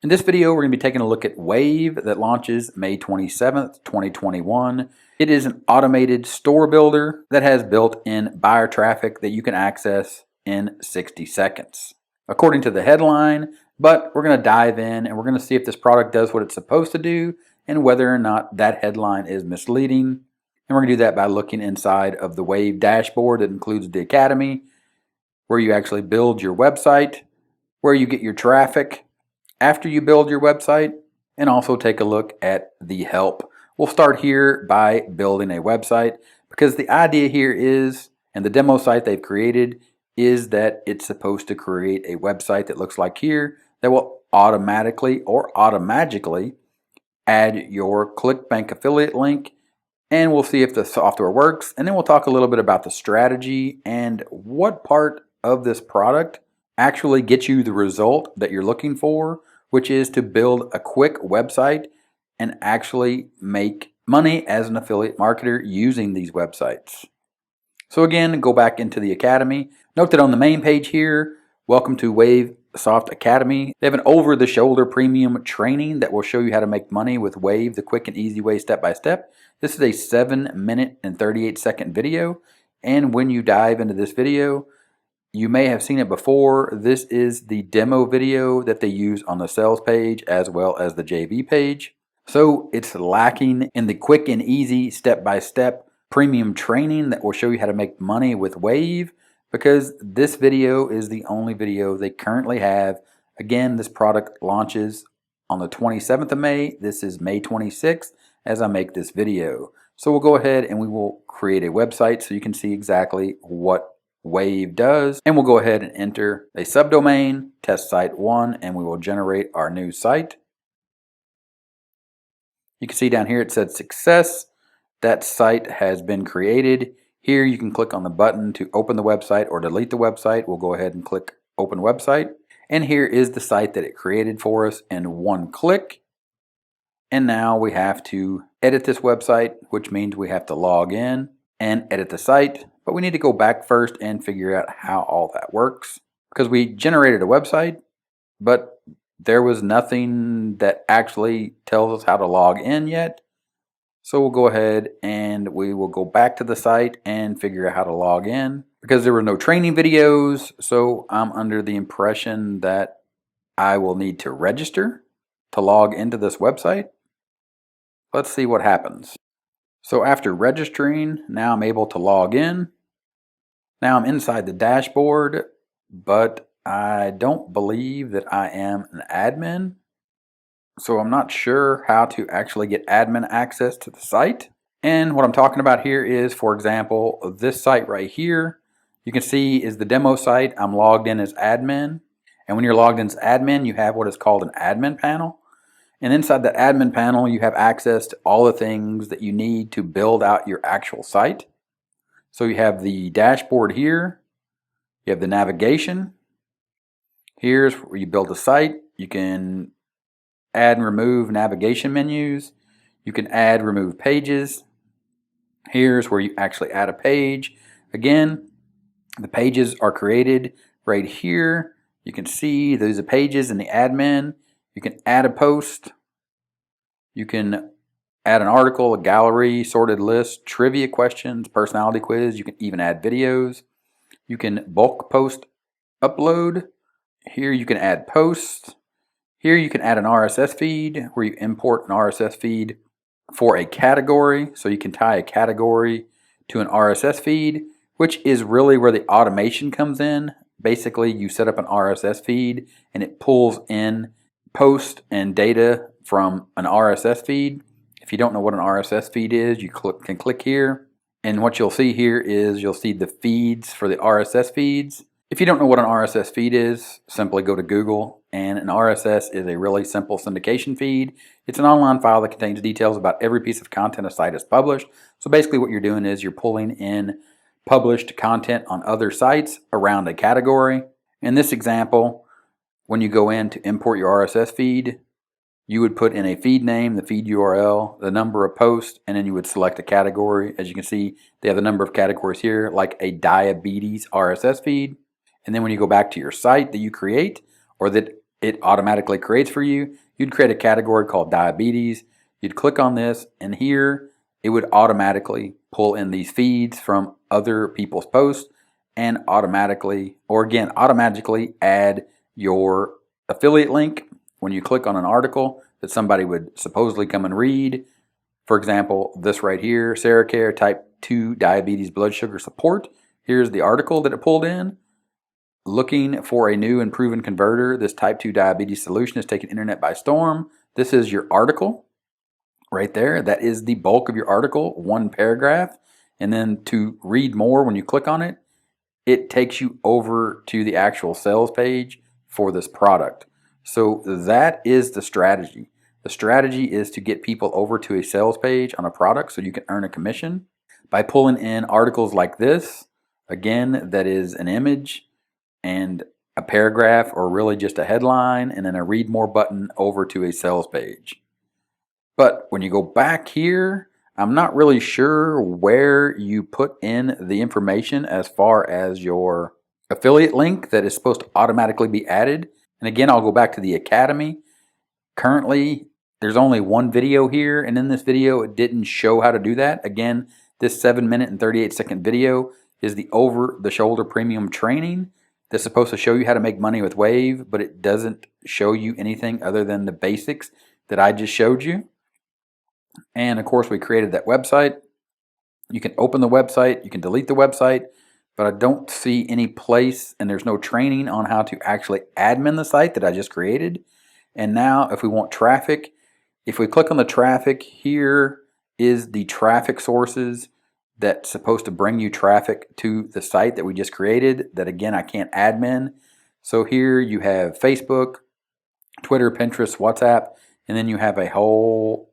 In this video, we're going to be taking a look at Wave that launches May 27th, 2021. It is an automated store builder that has built-in buyer traffic that you can access in 60 seconds. According to the headline, but we're going to dive in and we're going to see if this product does what it's supposed to do and whether or not that headline is misleading. And we're going to do that by looking inside of the Wave dashboard that includes the Academy, where you actually build your website, where you get your traffic after you build your website, and also take a look at the help. We'll start here by building a website because the idea here is, and the demo site they've created is that it's supposed to create a website that looks like here that will automatically or automagically add your ClickBank affiliate link, and we'll see if the software works, and then we'll talk a little bit about the strategy and what part of this product actually gets you the result that you're looking for, which is to build a quick website and actually make money as an affiliate marketer using these websites. So again, go back into the Academy. Note that on the main page here, welcome to Wave Soft Academy. They have an over-the-shoulder premium training that will show you how to make money with Wave the quick and easy way, step by step. This is a 7-minute and 38-second video, and when you dive into this video, you may have seen it before. This is the demo video that they use on the sales page as well as the JV page. So it's lacking in the quick and easy step-by-step premium training that will show you how to make money with Wave, because this video is the only video they currently have. Again, this product launches on the 27th of May. This is May 26th as I make this video. So we'll go ahead and we will create a website so you can see exactly what Wave does, and we'll go ahead and enter a subdomain, test site 1, and we will generate our new site. You can see down here it said success. That site has been created. Here you can click on the button to open the website or delete the website. We'll go ahead and click open website, and here is the site that it created for us in one click. And now we have to edit this website, which means we have to log in and edit the site. But we need to go back first and figure out how all that works, because we generated a website, but there was nothing that actually tells us how to log in yet. So we'll go ahead and we will go back to the site and figure out how to log in, because there were no training videos. So I'm under the impression that I will need to register to log into this website. Let's see what happens. So after registering, now I'm able to log in. Now I'm inside the dashboard, but I don't believe that I am an admin. So I'm not sure how to actually get admin access to the site. And what I'm talking about here is, for example, this site right here, you can see is the demo site. I'm logged in as admin. And when you're logged in as admin, you have what is called an admin panel. And inside the admin panel, you have access to all the things that you need to build out your actual site. So you have the dashboard here, you have the navigation. Here's where you build a site. You can add and remove navigation menus. You can add, remove pages. Here's where you actually add a page. Again, the pages are created right here. You can see those are pages in the admin. You can add a post. You can add an article, a gallery, sorted list, trivia questions, personality quiz. You can even add videos. You can bulk post upload. Here you can add posts. Here you can add an RSS feed where you import an RSS feed for a category. So you can tie a category to an RSS feed, which is really where the automation comes in. Basically, you set up an RSS feed and it pulls in posts and data from an RSS feed. If you don't know what an RSS feed is, you can click here, and what you'll see here is you'll see the feeds for the RSS feeds. If you don't know what an RSS feed is, simply go to Google, and an RSS is a really simple syndication feed. It's an online file that contains details about every piece of content a site has published. So basically what you're doing is you're pulling in published content on other sites around a category. In this example, when you go in to import your RSS feed, you would put in a feed name, the feed URL, the number of posts, and then you would select a category. As you can see, they have a number of categories here, like a diabetes RSS feed. And then when you go back to your site that you create, or that it automatically creates for you. You'd create a category called diabetes. You'd click on this, and here it would automatically pull in these feeds from other people's posts and automatically add your affiliate link when you click on an article that somebody would supposedly come and read. For example, this right here, Sarah Care Type 2 Diabetes Blood Sugar Support. Here's the article that it pulled in. Looking for a new and proven converter, this type 2 diabetes solution is taking internet by storm. This is your article right there. That is the bulk of your article, one paragraph. And then to read more, when you click on it, it takes you over to the actual sales page for this product. So that is the strategy. The strategy is to get people over to a sales page on a product so you can earn a commission by pulling in articles like this. Again, that is an image and a paragraph, or really just a headline, and then a read more button over to a sales page. But when you go back here, I'm not really sure where you put in the information as far as your affiliate link that is supposed to automatically be added. And again, I'll go back to the Academy. Currently, there's only one video here, and in this video, it didn't show how to do that. Again, this 7-minute and 38-second video is the over-the-shoulder premium training that's supposed to show you how to make money with Wave, but it doesn't show you anything other than the basics that I just showed you. And of course, we created that website. You can open the website, you can delete the website, but I don't see any place, and there's no training on how to actually admin the site that I just created. And now if we want traffic, if we click on the traffic, here is the traffic sources that's supposed to bring you traffic to the site that we just created, that again, I can't admin. So here you have Facebook, Twitter, Pinterest, WhatsApp, and then you have a whole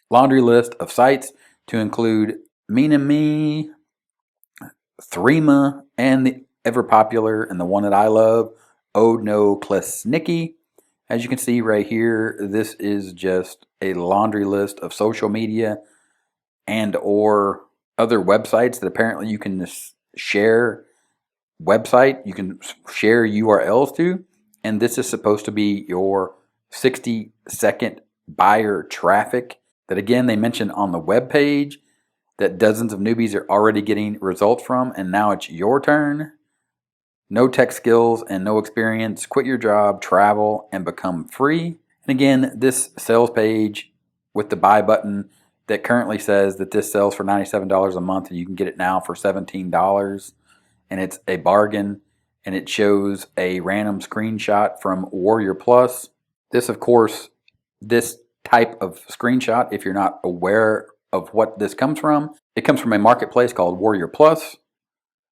laundry list of sites to include Me, Threema, and the ever popular and the one that I love, Odnoklesnicki. As you can see right here, this is just a laundry list of social media and or other websites that apparently you can share you can share URLs to, and this is supposed to be your 60-second buyer traffic that again they mentioned on the web page that dozens of newbies are already getting results from, and now it's your turn. No tech skills and no experience. Quit your job, travel, and become free. And again, this sales page with the buy button that currently says that this sells for $97 a month and you can get it now for $17, and it's a bargain, and it shows a random screenshot from WarriorPlus. This, of course, this type of screenshot, if you're not aware of what this comes from, it comes from a marketplace called WarriorPlus,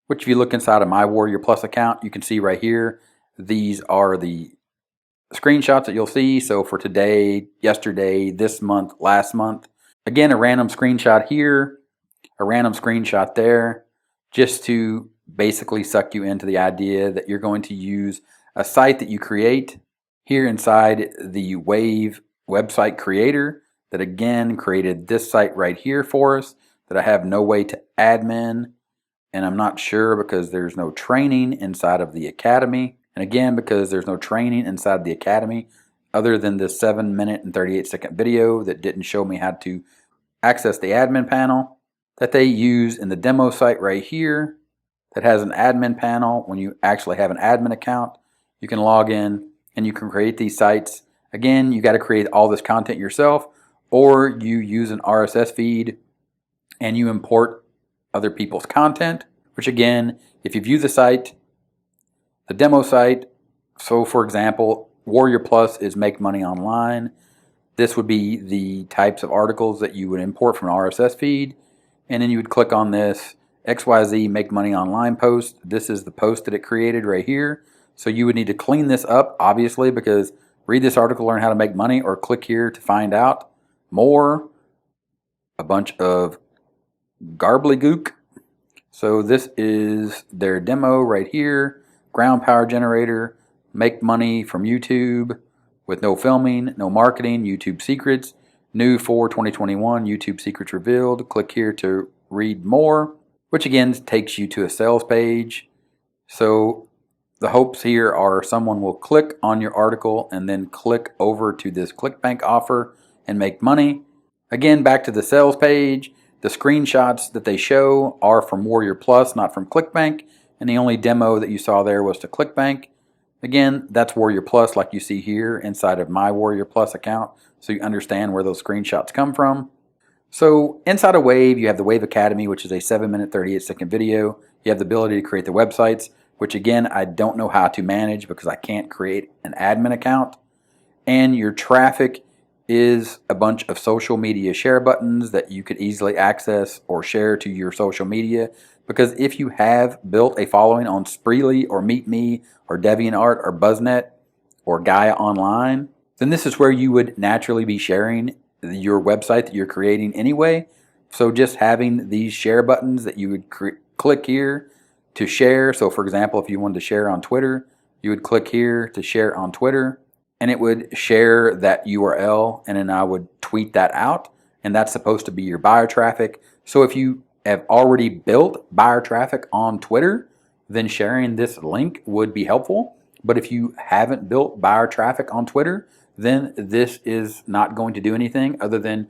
which if you look inside of my WarriorPlus account, you can see right here, these are the screenshots that you'll see. So for today, yesterday, this month, last month, again, a random screenshot here, a random screenshot there, just to basically suck you into the idea that you're going to use a site that you create here inside the Wave website creator that again created this site right here for us that I have no way to admin, and I'm not sure because there's no training inside of the Academy. And again, because there's no training inside the Academy other than this 7-minute and 38-second video that didn't show me how to access the admin panel that they use in the demo site right here that has an admin panel. When you actually have an admin account, you can log in and you can create these sites. Again, you got to create all this content yourself, or you use an RSS feed and you import other people's content, which again, if you view the site, the demo site, so for example, WarriorPlus is Make Money Online. This would be the types of articles that you would import from an RSS feed, and then you would click on this XYZ Make Money Online post. This is the post that it created right here. So you would need to clean this up, obviously, because read this article, learn how to make money, or click here to find out more. A bunch of garbly-gook. So this is their demo right here. Ground power generator, make money from YouTube with no filming, no marketing, YouTube secrets. New for 2021, YouTube secrets revealed. Click here to read more, which again takes you to a sales page. So The hopes here are someone will click on your article and then click over to this ClickBank offer and make money. Again, back to the sales page, the screenshots that they show are from WarriorPlus, not from ClickBank, and the only demo that you saw there was to ClickBank. Again, that's WarriorPlus like you see here inside of my WarriorPlus account, so you understand where those screenshots come from. So inside of Wave, you have the Wave Academy, which is a 7-minute, 38-second video. You have the ability to create the websites, which again, I don't know how to manage because I can't create an admin account. And your traffic is a bunch of social media share buttons that you could easily access or share to your social media. Because if you have built a following on Spreely or MeetMe or DeviantArt or BuzzNet or Gaia Online, then this is where you would naturally be sharing your website that you're creating anyway. So just having these share buttons that you would click here to share. So for example, if you wanted to share on Twitter, you would click here to share on Twitter, and it would share that URL, and then I would tweet that out, and that's supposed to be your buyer traffic. So if you have already built buyer traffic on Twitter, then sharing this link would be helpful. But if you haven't built buyer traffic on Twitter, then this is not going to do anything other than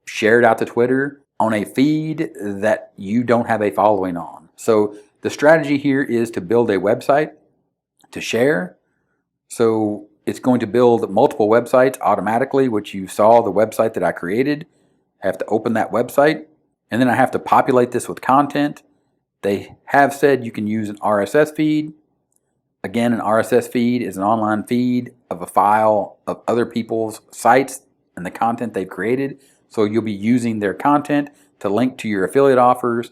share it out to Twitter on a feed that you don't have a following on. So the strategy here is to build a website to share. So it's going to build multiple websites automatically, which you saw the website that I created. I have to open that website, and then I have to populate this with content. They have said you can use an RSS feed. Again, an RSS feed is an online feed of a file of other people's sites and the content they've created. So you'll be using their content to link to your affiliate offers,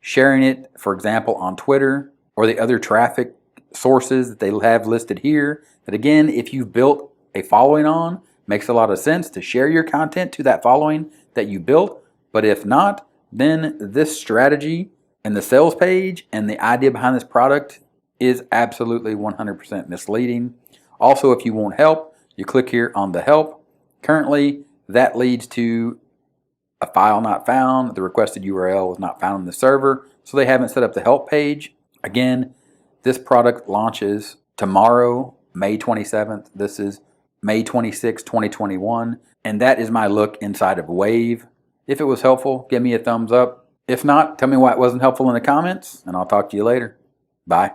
sharing it, for example, on Twitter or the other traffic sources that they have listed here. That again, if you've built a following on, makes a lot of sense to share your content to that following that you built. But if not, then this strategy and the sales page and the idea behind this product is absolutely 100% misleading. Also, if you want help, you click here on the help. Currently, that leads to a file not found. The requested URL was not found in the server, so they haven't set up the help page. Again, this product launches tomorrow, May 27th. This is May 26, 2021, and that is my look inside of Wave. If it was helpful, give me a thumbs up. If not, tell me why it wasn't helpful in the comments, and I'll talk to you later. Bye.